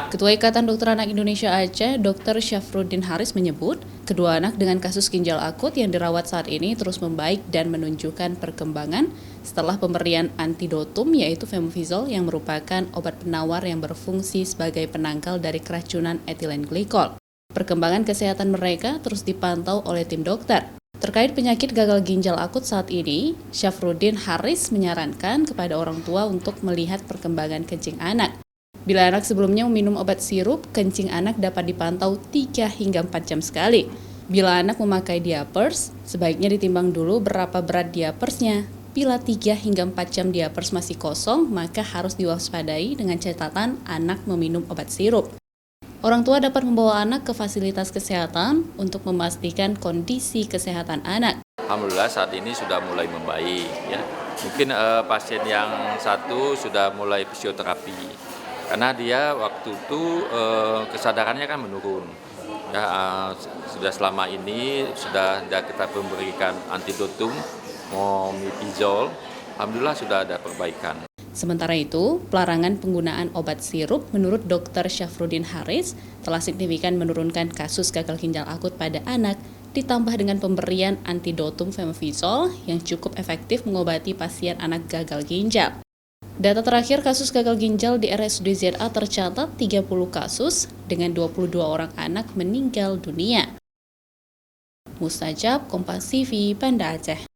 Ketua Ikatan Dokter Anak Indonesia Aceh, Dr. Syafruddin Haris menyebut, kedua anak dengan kasus ginjal akut yang dirawat saat ini terus membaik dan menunjukkan perkembangan setelah pemberian antidotum yaitu Femofizol yang merupakan obat penawar yang berfungsi sebagai penangkal dari keracunan etilen glikol. Perkembangan kesehatan mereka terus dipantau oleh tim dokter. Terkait penyakit gagal ginjal akut saat ini, Syafruddin Haris menyarankan kepada orang tua untuk melihat perkembangan kencing anak. Bila anak sebelumnya meminum obat sirup, kencing anak dapat dipantau 3 hingga 4 jam sekali. Bila anak memakai diapers, sebaiknya ditimbang dulu berapa berat diapersnya. Bila 3 hingga 4 jam diapers masih kosong, maka harus diwaspadai dengan catatan anak meminum obat sirup. Orang tua dapat membawa anak ke fasilitas kesehatan untuk memastikan kondisi kesehatan anak. Alhamdulillah saat ini sudah mulai membaik. Ya. Mungkin pasien yang satu sudah mulai fisioterapi. Karena dia waktu itu kesadarannya kan menurun. Ya, sudah selama ini sudah kita memberikan antidotum, Momipizol. Alhamdulillah sudah ada perbaikan. Sementara itu, pelarangan penggunaan obat sirup menurut Dr. Syafruddin Haris telah signifikan menurunkan kasus gagal ginjal akut pada anak, ditambah dengan pemberian antidotum Femofizol yang cukup efektif mengobati pasien anak gagal ginjal. Data terakhir kasus gagal ginjal di RSUD ZA tercatat 30 kasus dengan 22 orang anak meninggal dunia. Mustajab, Kompas TV, Banda Aceh.